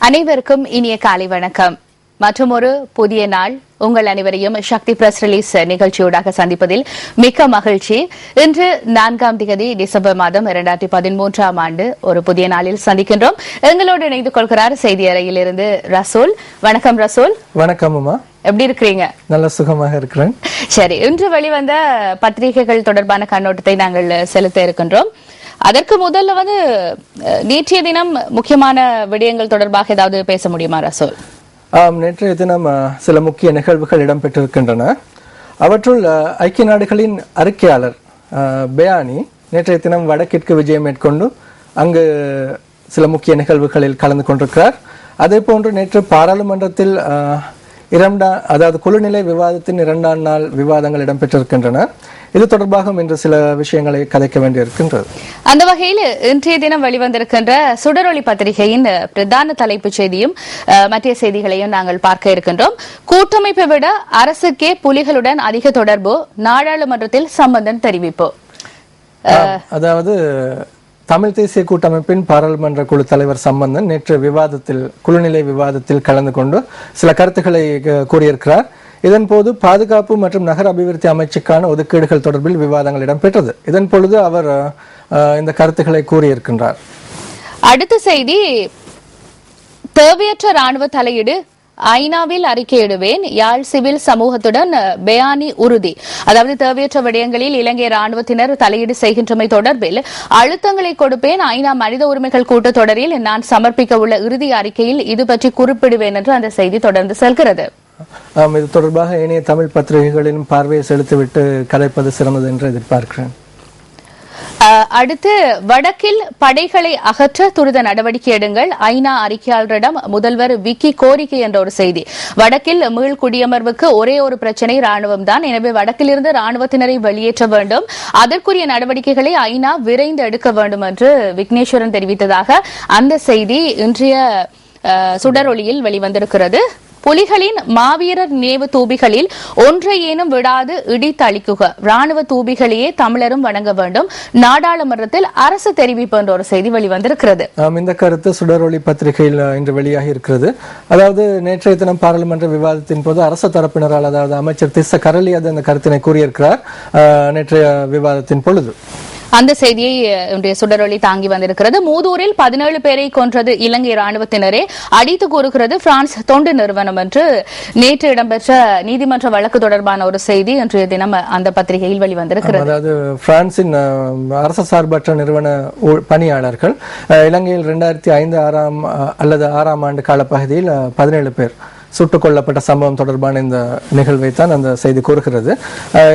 அனைவருக்கும் இனிய காலை வணக்கம். மற்றும் ஒரு புதிய நாள் உங்கள் அனைவரையும் சக்தி பிரஸ் ரிலீஸ் நிகழ்ச்சியோடாக சந்திப்பதில் மிக்க மகிழ்ச்சி. இன்று 4ஆம் தேதி டிசம்பர் மாதம் 2013ஆம் ஆண்டு ஒரு புதிய நாளில் சந்திக்கின்றோம். எங்களோடு இணைந்து கொள்கிறார் செய்தி அறையிலிருந்து ரசூல். வணக்கம் ரசூல். வணக்கம் அம்மா, எப்படி இருக்கிறீங்க? நல்ல சுகமாக இருக்கிறேன். சரி, இன்று வெளிவந்த பத்திரிகைகள் தொடர்பான கண்ணோட்டத்தை நாங்கள் செலுத்த இருக்கின்றோம். அதற்கு முதல்ல நேற்றைய தினம் முக்கியமான விடயங்கள் தொடர்பாக ஏதாவது பேச முடியுமா ரசூல்? நேற்றைய தினம் சில முக்கிய நிகழ்வுகள் இடம்பெற்றிருக்கின்றன. அவற்றுள் ஐக்கிய நாடுகளின் அறிக்கையாளர் பெயானி நேற்றைய தினம் வடக்கிற்கு விஜயம் மேற்கொண்டு அங்கு சில முக்கிய நிகழ்வுகளில் கலந்து கொண்டிருக்கிறார். அதே போன்று நேற்று பாராளுமன்றத்தில் அதாவது குழுநிலை விவாதத்தின் 2ஆம் நாள் விவாதங்கள் இடம்பெற்றிருக்கின்றன. இது தொடர்பாக இன்று சில விஷயங்களை கதைக்க வேண்டியிருக்கின்றது. அந்த வகையில் இன்றைய தினம் வெளிவந்திருக்கின்ற சுடரொளி பத்திரிகையின் பிரதான தலைப்புச் செய்தியும் மற்ற செய்திகளையும் நாங்கள் பார்க்க இருக்கின்றோம். கூட்டமைப்பை விட அரசுக்கே புலிகளுடன் அதிக தொடர்பு, நாடாளுமன்றத்தில் சம்பந்தன் தெரிவிப்பு. அதாவது தமிழ் தேசிய கூட்டமைப்பின் பாராளுமன்ற குழு தலைவர் சம்பந்தன் நேற்று குழுநிலை விவாதத்தில் கலந்து கொண்டு சில கருத்துக்களை கூறியிருக்கிறார். இதன் போது பாதுகாப்பு மற்றும் நகர அபிவிருத்தி அமைச்சுக்கான ஒதுக்கீடுகள் தொடர்பில் விவாதங்கள் இடம்பெற்றது. இதன் பொழுது அவர் இந்த கருத்துக்களை கூறியிருக்கின்றார். அடுத்த செய்தி, தேவையற்ற ராணுவ தலையீடு, ஐநாவில் அறிக்கையிடுவேன், யாழ் சிவில் சமூகத்துடன் பெயானி உறுதி. அதாவது தேவையற்ற விடயங்களில் இலங்கை ராணுவத்தினர் தலையீடு செய்கின்றமை தொடர்பில் அழுத்தங்களை கொடுப்பேன். ஐநா மனித உரிமைகள் கூட்டத்தொடரில் நான் சமர்ப்பிக்க உள்ள இறுதி அறிக்கையில் இது பற்றி குறிப்பிடுவேன் என்று அந்த செய்தி தொடர்ந்து செல்கிறது. இது தொடர்பாக ஏனைய தமிழ் பத்திரிகைகளிலும் பார்வையை செலுத்திவிட்டு கதைப்பது சிறந்தது என்று எதிர்பார்க்கிறேன். அடுத்து, வடக்கில் படைகளை அகற்ற துரித நடவடிக்கை எடுங்கள், ஐநா அறிக்கையாளரிடம் முதல்வர் விக்கி கோரிக்கை என்ற ஒரு செய்தி. வடக்கில் மீள் குடியமர்வுக்கு ஒரே ஒரு பிரச்சனை ராணுவம் தான். எனவே வடக்கிலிருந்து ராணுவத்தினரை வெளியேற்ற வேண்டும், அதற்குரிய நடவடிக்கைகளை ஐநா விரைந்து எடுக்க வேண்டும் என்று விக்னேஸ்வரன் தெரிவித்ததாக அந்த செய்தி இன்றைய சுடரொளியில் வெளிவந்திருக்கிறது. புலிகளின் மாவீரர் நினைவு தூபிகளில் ஒன்றையேனும் விடாது இடித்தளிக்குக, ராணுவ தூபிகளையே தமிழரும் வணங்க வேண்டும், நாடாளுமன்றத்தில் அரசு தெரிவிப்பு என்ற ஒரு செய்தி வெளிவந்திருக்கிறது. இந்த கருத்து சுடரொளி பத்திரிகையில் இன்று வெளியாகி இருக்கிறது. அதாவது நேற்றைய தினம் பாராளுமன்ற விவாதத்தின் போது அரசு தரப்பினரால், அதாவது அமைச்சர் திஸ்ஸ கரலியது அந்த கருத்தினை கூறியிருக்கிறார் நேற்றைய விவாதத்தின் பொழுது. அந்த செய்தியை இன்றைய சுடரொளி தாங்கி வந்திருக்கிறது. மூதூரில் 17 பேரை கொன்றது இலங்கை ராணுவத்தினரே, அடித்து கூறுகிறது பிரான்ஸ் தொண்டு நிறுவனம் என்று நேற்று இடம்பெற்ற நீதிமன்ற வழக்கு தொடர்பான ஒரு செய்தி இன்றைய தினம் அந்த பத்திரிகையில் வெளிவந்திருக்கிறது. அதாவது பிரான்சின் அரசு சார்பற்ற நிறுவன பணியாளர்கள் இலங்கையில் 2005 அல்லது 6ஆம் ஆண்டு காலப்பகுதியில் 17 பேர் சுட்டுக் கொல்லப்பட்ட சம்பவம் தொடர்பான இந்த நிகழ்வை தான் அந்த செய்தி கூறுகிறது.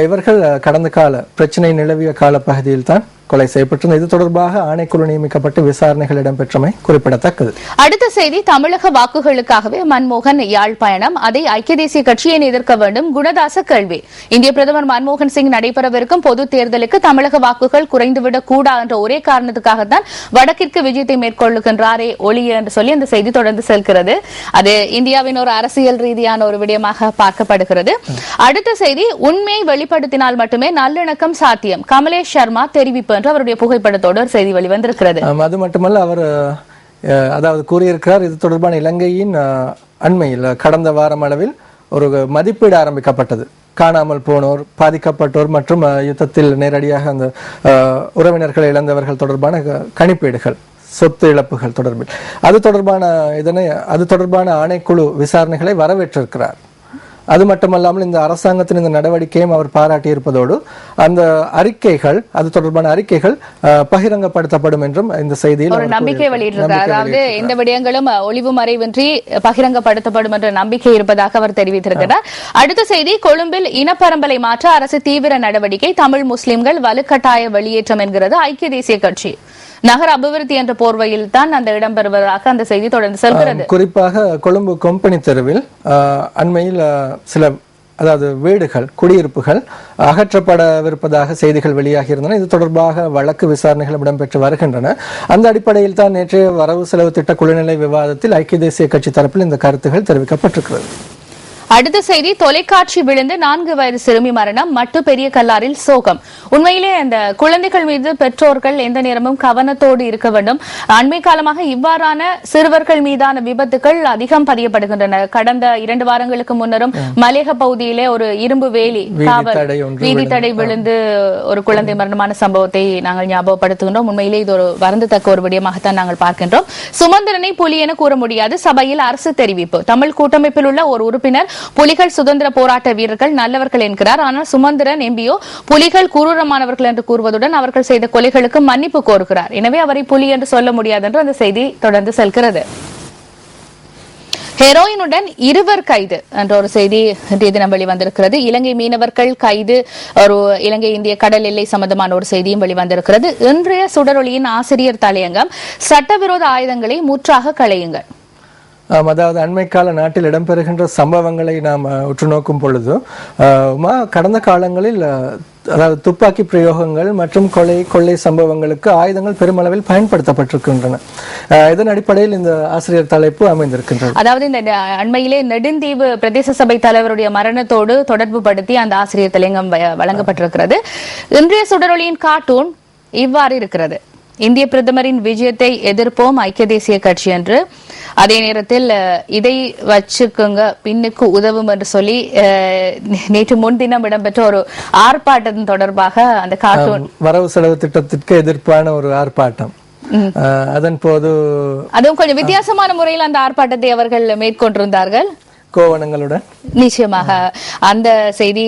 இவர்கள் கடந்த கால பிரச்சனை நிலவிய காலப்பகுதியில் தான் கொலை செய்யப்பட்டது. இது தொடர்பாக ஆணைக்குழு நியமிக்கப்பட்டு விசாரணைகள் இடம்பெற்றமை குறிப்பிடத்தக்கது. அடுத்த செய்தி, தமிழக வாக்குகளுக்காகவே மன்மோகன் யாழ் பயணம், அதை ஐக்கிய தேசிய கட்சியை எதிர்க்க வேண்டும், குணதாச கேள்வி. இந்திய பிரதமர் மன்மோகன் சிங் நடைபெறவிருக்கும் பொது தேர்தலுக்கு தமிழக வாக்குகள் குறைந்துவிடக் கூடாது என்ற ஒரே காரணத்துக்காகத்தான் வடக்கிற்கு விஜயத்தை மேற்கொள்ளுகின்றாரே ஒளிய என்று சொல்லி அந்த செய்தி தொடர்ந்து செல்கிறது. அது இந்தியாவின் ஒரு அரசியல் ரீதியான ஒரு விடயமாக பார்க்கப்படுகிறது. அடுத்த செய்தி, உண்மையை வெளிப்படுத்தினால் மட்டுமே நல்லிணக்கம் சாத்தியம், கமலேஷ் சர்மா தெரிவிப்பு என்று அவருடைய புகைப்படத்தோடு ஒரு செய்தி வெளிவந்திருக்கிறது. அது மட்டுமல்ல, அவர் அதாவது கூறியிருக்கிறார், இது தொடர்பான இலங்கையின் அண்மையில் கடந்த வாரம் அளவில் ஒரு மதிப்பீடு ஆரம்பிக்கப்பட்டது. காணாமல் போனோர், பாதிக்கப்பட்டோர் மற்றும் யுத்தத்தில் நேரடியாக அந்த உறவினர்களை இழந்தவர்கள் தொடர்பான கணிப்பீடுகள், சொத்து இழப்புகள் தொடர்பில் அது தொடர்பான ஆணைக்குழு விசாரணைகளை வரவேற்றிருக்கிறார். அது மட்டுமல்லாமல் இந்த அரசாங்கத்தின் இந்த நடவடிக்கையும் அவர் பாராட்டியிருப்பதோடு அந்த அறிக்கைகள், அது தொடர்பான அறிக்கைகள் பகிரங்கப்படுத்தப்படும் என்றும் இந்த செய்தியில் ஒரு நம்பிக்கை வெளியிட்டிருக்கிறார். அதாவது இந்த விடயங்களும் ஒளிவு மறைவின்றி பகிரங்கப்படுத்தப்படும் என்ற நம்பிக்கை இருப்பதாக அவர் தெரிவித்திருக்கிறார். அடுத்த செய்தி, கொழும்பில் இனப்பரம்பலை மாற்ற அரசு தீவிர நடவடிக்கை, தமிழ் முஸ்லிம்கள் வலுக்கட்டாய வெளியேற்றம் என்கிறது ஐக்கிய தேசிய கட்சி. நகர அபிவிருத்தி என்ற போர்வையில் தான் அந்த இடம்பெறுவதாக அந்த செய்தி தொடர்ந்து செல்கிறது. குறிப்பாக கொழும்பு கொம்பனி தெருவில் அண்மையில் அதாவது வீடுகள், குடியிருப்புகள் அகற்றப்படவிருப்பதாக செய்திகள் வெளியாகி இருந்தன. இது தொடர்பாக வழக்கு விசாரணைகள் இடம்பெற்று வருகின்றன. அந்த அடிப்படையில் தான் நேற்றைய வரவு செலவு திட்ட குழுநிலை விவாதத்தில் ஐக்கிய தேசிய கட்சி தரப்பில் இந்த கருத்துகள் தெரிவிக்கப்பட்டிருக்கிறது. அடுத்த செய்தி, தொலைக்காட்சி விழுந்து 4 வயது சிறுமி மரணம், மட்டு பெரிய கல்லாரில் சோகம். உண்மையிலே அந்த குழந்தைகள் மீது பெற்றோர்கள் எந்த நேரமும் கவனத்தோடு இருக்க வேண்டும். அண்மை காலமாக இவ்வாறான சிறுவர்கள் மீதான விபத்துகள் அதிகம் பதியப்படுகின்றன. கடந்த 2 வாரங்களுக்கு முன்னரும் மலேக பகுதியிலே ஒரு இரும்பு வேலி வீதி தடை விழுந்து ஒரு குழந்தை மரணமான சம்பவத்தை நாங்கள் ஞாபகப்படுத்துகின்றோம். உண்மையிலே இது ஒரு வருந்தத்தக்க ஒரு விடயமாகத்தான் நாங்கள் பார்க்கின்றோம். சுமந்திரனை புலி என கூற முடியாது, சபையில் அரசு தெரிவிப்பு. தமிழ் கூட்டமைப்பில் உள்ள ஒரு உறுப்பினர் புலிகள் சுதந்திர போராட்ட வீரர்கள் நல்லவர்கள் என்கிறார். ஆனால் சுமந்திரன் எம்பியோ புலிகள் குரூரமானவர்கள் என்று கூறுவதுடன் அவர்கள் செய்த கொலைகளுக்கு மன்னிப்பு கோருகிறார். எனவே அவரை புலி என்று சொல்ல முடியாது என்று அந்த செய்தி தொடர்ந்து செல்கிறது. ஹெரோயினுடன் 2 கைது என்ற ஒரு செய்தி இன்றைய தினம் வெளிவந்திருக்கிறது. இலங்கை மீனவர்கள் கைது, ஒரு இலங்கை இந்திய கடல் எல்லை சம்பந்தமான ஒரு செய்தியும் வெளிவந்திருக்கிறது. இன்றைய சுடரொலியின் ஆசிரியர் தலையங்கம், சட்டவிரோத ஆயுதங்களை முற்றாக களையுங்கள். அதாவது அண்மைக்கால நாட்டில் இடம்பெறுகின்ற சம்பவங்களை நாம் உற்று நோக்கும் பொழுது கடந்த காலங்களில் அதாவது துப்பாக்கி பிரயோகங்கள் மற்றும் கொள்ளை சம்பவங்களுக்கு ஆயுதங்கள் பெருமளவில் பயன்படுத்தப்பட்டிருக்கின்றன. இதன் அடிப்படையில் இந்த ஆசிரியர் தலைப்பு அமைந்திருக்கின்றது. அதாவது இந்த அண்மையிலே நெடுந்தீவு பிரதேச சபை தலைவருடைய மரணத்தோடு தொடர்பு படுத்தி அந்த ஆசிரியர் தலையங்கம் வழங்கப்பட்டிருக்கிறது. இன்றைய சுடரொலியின் கார்ட்டூன் இவ்வாறு இருக்கிறது: இந்திய பிரதமரின் விஜயத்தை எதிர்ப்போம் ஐக்கிய தேசிய கட்சி என்று, அதே நேரத்தில் இதை வச்சுக்குங்க பின்னுக்கு உதவும் என்று சொல்லி நேற்று முன்தினம் இடம்பெற்ற ஒரு ஆர்ப்பாட்டத்தின் தொடர்பாக அந்த கார்ட்டூன், வரவு செலவு திட்டத்திற்கு எதிர்ப்பான ஒரு ஆர்ப்பாட்டம். அதன் போது அதுவும் கொஞ்சம் வித்தியாசமான முறையில் அந்த ஆர்ப்பாட்டத்தை அவர்கள் மேற்கொண்டிருந்தார்கள் கோவணங்களுடன். நிச்சயமாக அந்த செய்தி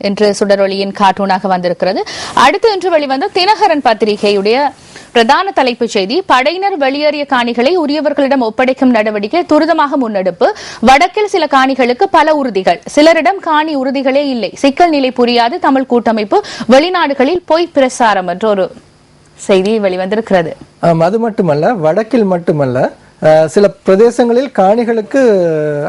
இன்று சுடரொலியின் கார்ட்டூனாக வந்திருக்கிறது. அடுத்து இன்று வெளிவந்த தினகரன் பத்திரிகையுடைய பிரதான தலைப்புச் செய்தி, படையினர் வெளியேறிய காணிகளை உரியவர்களிடம் ஒப்படைக்கும் நடவடிக்கை துரிதமாக முன்னெடுப்பு. வடக்கில் சில காணிகளுக்கு பல உறுதிகள், சிலரிடம் காணி உறுதிகளே இல்லை. சிக்கல் நிலை புரியாது தமிழ் கூட்டமைப்பு, வெளிநாடுகளில் பொய் பிரசாரம் என்ற ஒரு செய்தி வெளிவந்திருக்கிறது. அது மட்டுமல்ல, வடக்கில் மட்டுமல்ல, சில பிரதேசங்களில் காணிகளுக்கு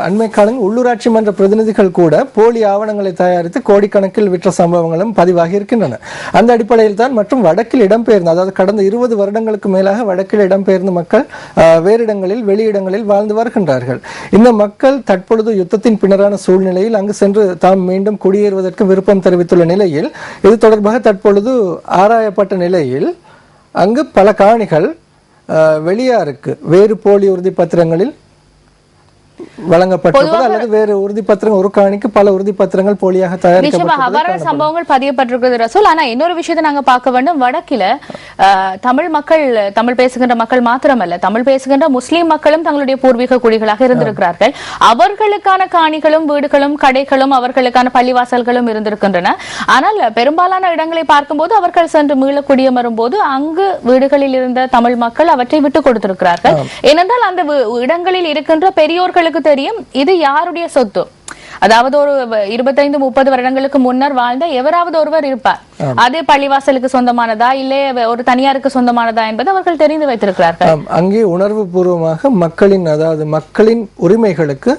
அண்மை காலங்களில் உள்ளூராட்சி மன்ற பிரதிநிதிகள் கூட போலி ஆவணங்களை தயாரித்து கோடிக்கணக்கில் விற்ற சம்பவங்களும் பதிவாகி இருக்கின்றன. அந்த அடிப்படையில் தான் மற்றும் வடக்கில் இடம்பெயர்ந்த, அதாவது கடந்த 20 வருடங்களுக்கு மேலாக வடக்கில் இடம்பெயர்ந்த மக்கள் வேறு இடங்களில் வெளியிடங்களில் வாழ்ந்து வருகின்றார்கள். இந்த மக்கள் தற்பொழுது யுத்தத்தின் பின்னரான சூழ்நிலையில் அங்கு சென்று தாம் மீண்டும் குடியேறுவதற்கு விருப்பம் தெரிவித்துள்ள நிலையில் இது தொடர்பாக தற்பொழுது ஆராயப்பட்ட நிலையில் அங்கு பல காணிகள் வெளியாருக்கு வேறு போலி உறுதி பத்திரங்களில் வழங்கப்பட்டிருப்பது அல்லது வேறு உறுதி பத்திரங்கள், ஒரு காணிக்கு பல உறுதி பத்திரங்கள் போலியாக தயாரிக்கப்பட்ட சம்பவங்கள் பதியப்பட்டிருக்கிறது ரசூல். ஆனா இன்னொரு விஷயத்தை நாங்க பார்க்க வேண்டும். வடக்கில தமிழ் மக்கள், தமிழ் பேசுகின்ற மக்கள் மாத்திரமல்ல, தமிழ் பேசுகின்ற முஸ்லிம் மக்களும் தங்களுடைய பூர்வீக குடிகளாக இருந்திருக்கிறார்கள். அவர்களுக்கான காணிகளும் வீடுகளும் கடைகளும் அவர்களுக்கான பள்ளிவாசல்களும் இருந்திருக்கின்றன. ஆனால் பெரும்பாலான இடங்களை பார்க்கும்போது அவர்கள் சென்று மீள குடியமரும் போது அங்கு வீடுகளில் இருந்த தமிழ் மக்கள் அவற்றை விட்டுக் கொடுத்திருக்கிறார்கள். ஏனென்றால் அந்த இடங்களில் இருக்கின்ற பெரியோர்களுக்கு தெரியும் இது யாருடைய சொத்து. அதாவது ஒரு 25-30 வருடங்களுக்கு முன்னர் வாழ்ந்த எவராவது ஒருவர் இருப்பார், அது பள்ளிவாசலுக்கு சொந்தமானதா இல்லை ஒரு தனியாருக்கு சொந்தமானதா என்பது அவர்கள் தெரிந்து வைத்திருக்கிறார்கள். அங்கே உணர்வு பூர்வமாக மக்களின், அதாவது மக்களின் உரிமைகளுக்கு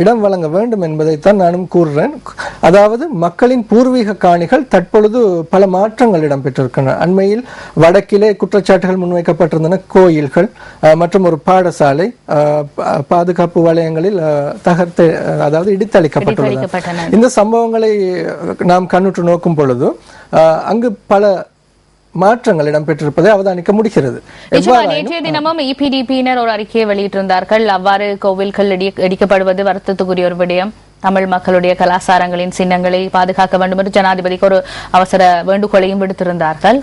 இடம் வழங்க வேண்டும் என்பதைத்தான் நானும் கூறுறேன். அதாவது மக்களின் பூர்வீக காணிகள் தற்பொழுது பல மாற்றங்கள் இடம்பெற்றிருக்கின்றன. அண்மையில் வடக்கிலே குற்றச்சாட்டுகள் முன்வைக்கப்பட்டிருந்தன. கோயில்கள் மற்றும் ஒரு பாடசாலை பாதுகாப்பு வலயங்களில் அதாவது இடித்தளிக்கப்பட்டுள்ளன. இந்த சம்பவங்களை நாம் கண்ணுற்று நோக்கும் பொழுது அங்கு பல மாற்றங்கள் இடம்பெற்றிருப்பதை அவதானிக்க முடிகிறது. நேற்றைய தினமும் EPDPயினர் ஒரு அறிக்கையை வெளியிட்டிருந்தார்கள். அவ்வாறு கோவில்கள் இடிக்கப்படுவது வருத்தத்துக்குரிய ஒரு விடயம். தமிழ் மக்களுடைய கலாச்சாரங்களின் சின்னங்களை பாதுகாக்க வேண்டும் என்று ஜனாதிபதிக்கு ஒரு அவசர வேண்டுகோளையும் விடுத்திருந்தார்கள்.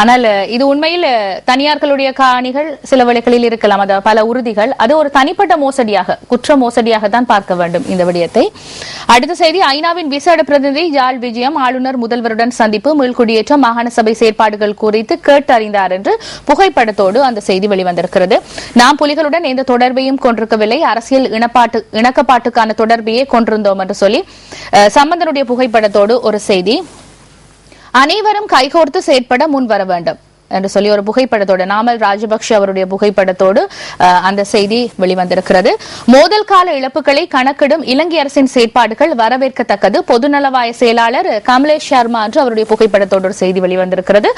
ஆனால் இது உண்மையில் தனியார்களுடைய காணிகள் சில வேளைகளில் இருக்கலாம், அதாவது பல உறுதிகள். அது ஒரு தனிப்பட்ட மோசடியாக, குற்ற மோசடியாக தான் பார்க்க வேண்டும் இந்த விடயத்தை. அடுத்த செய்தி, ஐநாவின் விசேட பிரதிநிதி ஜால் விஜயம் ஆளுநர் முதல்வருடன் சந்திப்பு, மீள்குடியேற்ற மாகாண சபை செயற்பாடுகள் குறித்து கேட்டறிந்தார் என்று புகைப்படத்தோடு அந்த செய்தி வெளிவந்திருக்கிறது. நாம் புலிகளுடன் எந்த தொடர்பையும் கொண்டிருக்கவில்லை, அரசியல் இணக்கப்பாட்டுக்கான தொடர்பையே கொண்டிருந்தோம் என்று சொல்லி சம்பந்தனுடைய புகைப்படத்தோடு ஒரு செய்தி. அனைவரும் கைகோர்த்து செயற்பட முன்வர வேண்டும். என்று சொல்லி ஒரு புகைப்படத்தோடு நாமல் ராஜபக்ஷ அவருடைய புகைப்படத்தோடு அந்த செய்தி வெளிவந்திருக்கிறது. மோதல் கால இழப்புகளை கணக்கிடும் இலங்கை அரசின் செயற்பாடுகள் வரவேற்கத்தக்கது. பொதுநலவாய செயலாளர் கமலேஷ் சர்மா என்று அவருடைய புகைப்படத்தோடு ஒரு செய்தி வெளிவந்திருக்கிறது.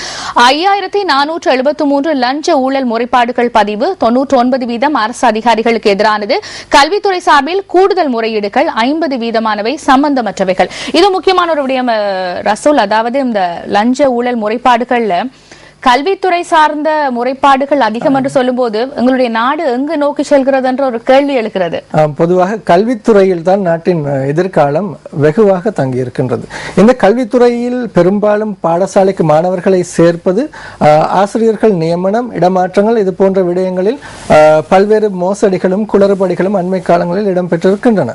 5473 லஞ்ச ஊழல் முறைப்பாடுகள் பதிவு, 99% அரசு அதிகாரிகளுக்கு எதிரானது. கல்வித்துறை சார்பில் கூடுதல் முறையீடுகள் 50% சம்பந்தமற்றவைகள். இது முக்கியமான ஒரு விடயம் ரசூல். அதாவது இந்த லஞ்ச ஊழல் முறைப்பாடுகள்ல கல்வித்துறை சார்ந்த முறைப்பாடுகள் அதிகம் என்று சொல்லும் போது எங்களுடைய நாடு எங்கு நோக்கி செல்கிறது என்ற ஒரு கேள்வி எழுகிறது. பொதுவாக கல்வித்துறையில் தான் நாட்டின் எதிர்காலம் வெகுவாக தங்கி இருக்கின்றது. இந்த கல்வித்துறையில் பெரும்பாலும் பாடசாலைக்கு மாணவர்களை சேர்ப்பது, ஆசிரியர்கள் நியமனம், இடமாற்றங்கள், இது போன்ற விடயங்களில் பல்வேறு மோசடிகளும் குளறுபடிகளும் அண்மை காலங்களில் இடம்பெற்றிருக்கின்றன.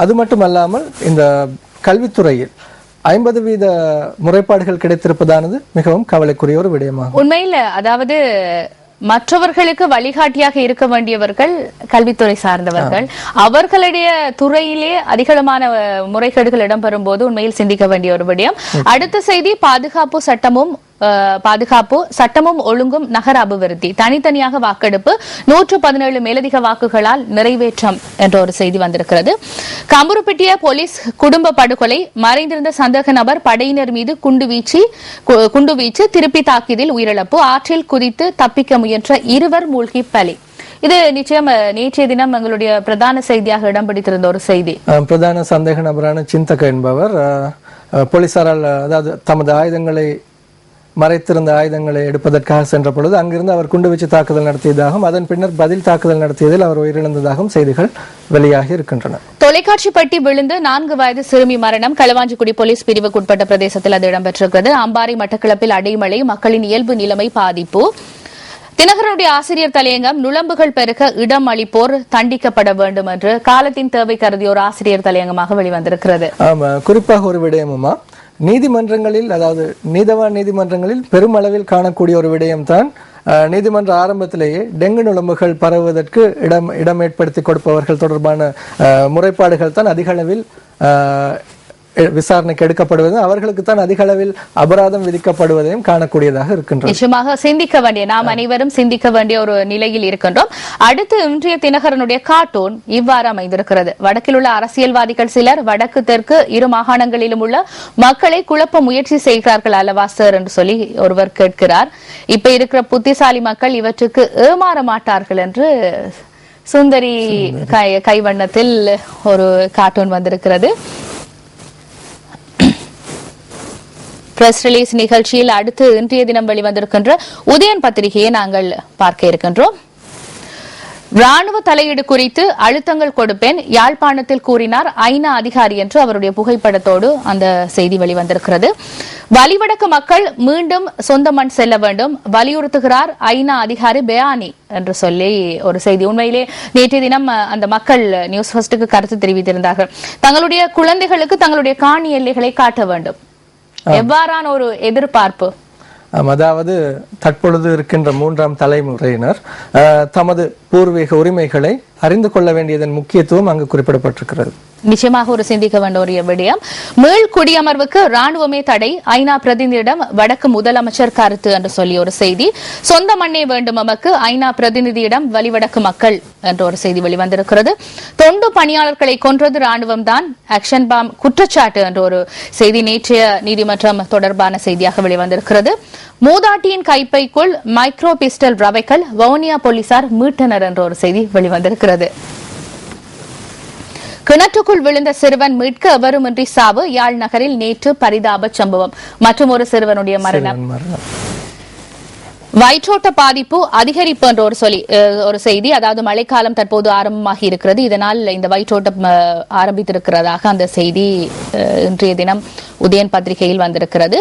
அது மட்டுமல்லாமல் இந்த கல்வித்துறையில் 50% முறைப்பாடுகள் கிடைத்திருப்பதானது மிகவும் கவலைக்குரிய ஒரு விடயமாகும். உண்மையில் அதாவது மற்றவர்களுக்கு வழிகாட்டியாக இருக்க வேண்டியவர்கள் கல்வித்துறை சார்ந்தவர்கள். அவர்களுடைய துறையிலே அதிகமான முறைகேடுகள் இடம்பெறும் போது உண்மையில் சிந்திக்க வேண்டிய ஒரு விடயம். அடுத்த செய்தி, பாதுகாப்பு சட்டமும் ஒழுங்கும் நகர அபிவிருத்தி, தனித்தனியாக வாக்கெடுப்பு, 117 மேலதிக வாக்குகளால் நிறைவேற்றம் என்ற ஒரு செய்தி வந்திருக்கிறது. கம்புருப்பிட்டிய போலீஸ் குடும்ப படுகொலை, மறைந்திருந்த சந்தேக நபர் படையினர் மீது குண்டுவீச்சு திருப்பி தாக்கியதில் உயிரிழப்பு, ஆற்றில் குதித்து தப்பிக்க முயன்ற 2 மூழ்கி பலி. இது நிச்சயம் நேற்றைய தினம் எங்களுடைய பிரதான செய்தியாக இடம் பிடித்திருந்த ஒரு செய்தி. பிரதான சந்தேக நபரான சிந்தக என்பவர் போலீசாரால், அதாவது தமது ஆயுதங்களை மறைத்திருந்த ஆயுதங்களை எடுப்பதற்காக சென்ற பொழுது அங்கிருந்து அவர் குண்டுவீச்சு தாக்குதல் நடத்தியதாகவும் அதன் பின்னர் பதில் தாக்குதல் நடத்தியதில் அவர் உயிரிழந்ததாகவும் செய்திகள் வெளியாகி இருக்கின்றன. தொலைக்காட்சி பட்டி விழுந்து 4 வயது சிறுமி மரணம். களுவாஞ்சிக்குடி போலீஸ் பிரிவுக்குட்பட்ட பிரதேசத்தில் அது இடம்பெற்றிருக்கிறது. அம்பாறை மட்டக்களப்பில் அடைமழை, மக்களின் இயல்பு நிலைமை பாதிப்பு. தினகரனுடைய ஆசிரியர் தலையங்கம், நுழம்புகள் பெருக இடம் அளிப்போர் தண்டிக்கப்பட வேண்டும் என்று காலத்தின் தேவை கருதிய ஒரு ஆசிரியர் தலையங்கமாக வெளிவந்திருக்கிறது. குறிப்பாக ஒரு விடயமுமா, நீதிமன்றங்களில், அதாவது நீதவான் நீதிமன்றங்களில் பெருமளவில் காணக்கூடிய ஒரு விடயம்தான், நீதிமன்ற ஆரம்பத்திலேயே டெங்கு நுழம்புகள் பரவுவதற்கு இடம் ஏற்படுத்தி கொடுப்பவர்கள் தொடர்பான முறைப்பாடுகள் தான் அதிக அளவில் விசாரணைக்கு எடுக்கப்படுவது, அவர்களுக்கு தான் அதிக அளவில் அபராதம் விதிக்கப்படுவதையும் காணக்கூடியதாக இருக்கின்றது. நிச்சயமாக சிந்திக்க வேண்டிய, நாம் அனைவரும் சிந்திக்க வேண்டிய ஒரு நிலையில் இருக்கின்றோம். அடுத்து இன்றைய தினகரனுடைய கார்ட்டூன் இவ்வாறு அமைந்திருக்கிறது. வடக்கில் உள்ள அரசியல்வாதிகள் சிலர் வடக்கு தெற்கு 2 மாகாணங்களிலும் உள்ள மக்களை குழப்ப முயற்சி செய்கிறார்கள் அல்லவா சார் என்று சொல்லி ஒருவர் கேட்கிறார். இப்ப இருக்கிற புத்திசாலி மக்கள் இவற்றுக்கு ஏமாற மாட்டார்கள் என்று சுந்தரி கைவண்ணத்தில் ஒரு கார்ட்டூன் வந்திருக்கிறது. பிரஸ் ரிலீஸ் நிகழ்ச்சியில் அடுத்து இன்றைய தினம் வெளிவந்திருக்கின்ற உதயன் பத்திரிகையை நாங்கள் பார்க்க இருக்கின்றோம். ராணுவ தலையீடு குறித்து அழுத்தங்கள் கொடுப்பேன், யாழ்ப்பாணத்தில் கூறினார் ஐநா அதிகாரி என்று அவருடைய புகைப்படத்தோடு அந்த செய்தி வெளிவந்திருக்கிறது. வலிவடக்கு மக்கள் மீண்டும் சொந்த மண் செல்ல வேண்டும், வலியுறுத்துகிறார் ஐநா அதிகாரி பயானி என்று சொல்லி ஒரு செய்தி. உண்மையிலே நேற்றைய தினம் அந்த மக்கள் நியூஸ் ஃபர்ஸ்டுக்கு கருத்து தெரிவித்திருந்தார்கள். தங்களுடைய குழந்தைகளுக்கு தங்களுடைய காணி எல்லைகளை காட்ட வேண்டும். எவ்வாறான ஒரு எதிர்பார்ப்பு? அதாவது தற்பொழுது இருக்கின்ற 3ஆம் தலைமுறையினர் தமது பூர்வீக உரிமைகளை அறிந்து கொள்ள வேண்டியதன் முக்கியத்துவம் அங்கு குறிப்பிடப்பட்டிருக்கிறது. நிச்சயமாக ஒரு சிந்திக்க வேண்டிய ஒரு விடயம். மீள் குடியமர்வுக்கு ராணுவமே தடை, ஐநா பிரதிநிதியிடம் வடக்கு முதலமைச்சர் கருத்து என்று சொல்லி ஒரு செய்தி. சொந்த மண்ணே வேண்டும் நமக்கு, ஐநா பிரதிநிதியிடம் வலிவடக்கு மக்கள் என்ற ஒரு செய்தி வெளிவந்திருக்கிறது. தொண்டு பணியாளர்களை கொன்றது ராணுவம் தான், ஆக்ஷன் பாம் குற்றச்சாட்டு என்ற ஒரு செய்தி நேற்றைய நீதிமன்றம் தொடர்பான செய்தியாக வெளிவந்திருக்கிறது. மூதாட்டியின் கைப்பைக்குள் மைக்ரோ பிஸ்டல் ரவைகள், வவுனியா போலீசார் மீட்டனர் என்ற ஒரு செய்தி வெளிவந்திருக்கிறது. கிணற்றுக்குள் விழுந்த சிறுவன் மீட்க எவருமின்றி சாவு, யாழ் நகரில் நேற்று பரிதாப சம்பவம். மற்றும் ஒரு சிறுவனுடைய மரணம். வயிற்றோட்ட பாதிப்பு அதிகரிப்பு என்ற ஒரு செய்தி. அதாவது மழைக்காலம் தற்போது ஆரம்பமாகி இருக்கிறது, இதனால் இந்த வயிற்றோட்டம் ஆரம்பித்திருக்கிறதாக அந்த செய்தி இன்றைய தினம் உதயன் பத்திரிகையில் வந்திருக்கிறது.